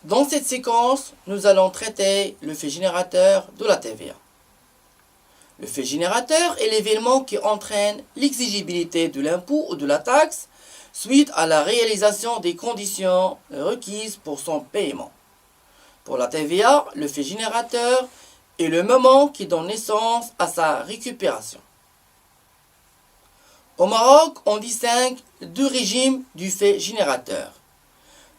Dans cette séquence, nous allons traiter le fait générateur de la TVA. Le fait générateur est l'événement qui entraîne l'exigibilité de l'impôt ou de la taxe suite à la réalisation des conditions requises pour son paiement. Pour la TVA, le fait générateur est le moment qui donne naissance à sa récupération. Au Maroc, on distingue deux régimes du fait générateur.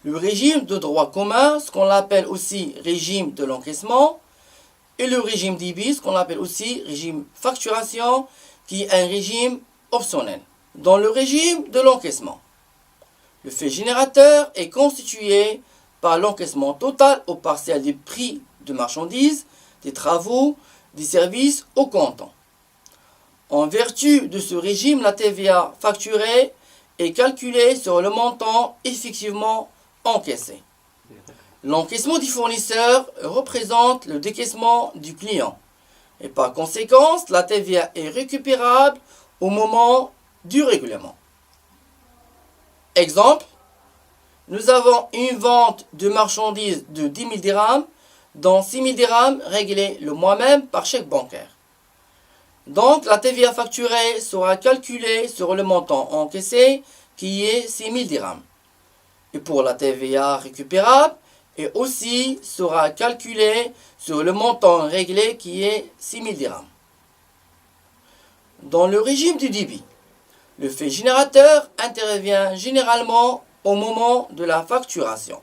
Le régime de droit commun, ce qu'on appelle aussi régime de l'encaissement, et le régime d'IBI, ce qu'on appelle aussi régime facturation, qui est un régime optionnel. Dans le régime de l'encaissement, le fait générateur est constitué par l'encaissement total ou partiel des prix de marchandises, des travaux, des services au comptant. En vertu de ce régime, la TVA facturée est calculée sur le montant effectivement encaissé. L'encaissement du fournisseur représente le décaissement du client et par conséquent, la TVA est récupérable au moment du règlement. Exemple, nous avons une vente de marchandises de 10 000 dirhams, dont 6 000 dirhams réglés le mois même par chèque bancaire. Donc, la TVA facturée sera calculée sur le montant encaissé qui est 6 000 dirhams. Et pour la TVA récupérable, et aussi sera calculée sur le montant réglé qui est 6 000 dirhams. Dans le régime du débit, le fait générateur intervient généralement au moment de la facturation.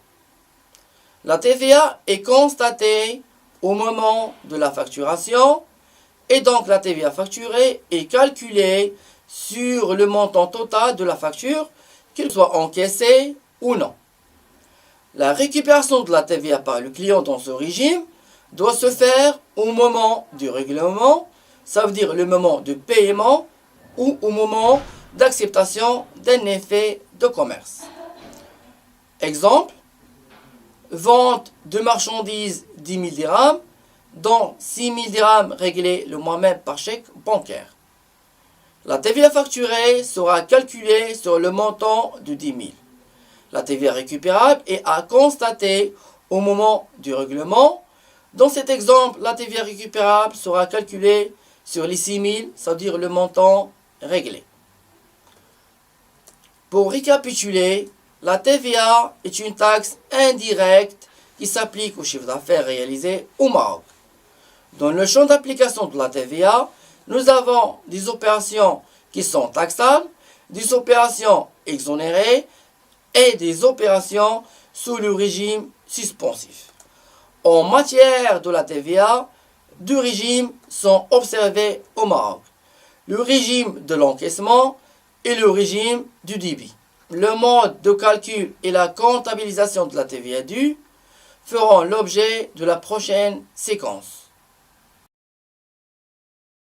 La TVA est constatée au moment de la facturation et donc la TVA facturée est calculée sur le montant total de la facture, qu'il soit encaissé ou non. La récupération de la TVA par le client dans ce régime doit se faire au moment du règlement, ça veut dire le moment de paiement ou au moment d'acceptation d'un effet de commerce. Exemple, vente de marchandises 10 000 dirhams, dont 6 000 dirhams réglés le mois même par chèque bancaire. La TVA facturée sera calculée sur le montant de 10 000. La TVA récupérable est à constater au moment du règlement. Dans cet exemple, la TVA récupérable sera calculée sur les 6 000, c'est-à-dire le montant réglé. Pour récapituler, la TVA est une taxe indirecte qui s'applique au chiffre d'affaires réalisé au Maroc. Dans le champ d'application de la TVA, nous avons des opérations qui sont taxables, des opérations exonérées et des opérations sous le régime suspensif. En matière de la TVA, deux régimes sont observés au Maroc. Le régime de l'encaissement et le régime du débit. Le mode de calcul et la comptabilisation de la TVA due feront l'objet de la prochaine séquence.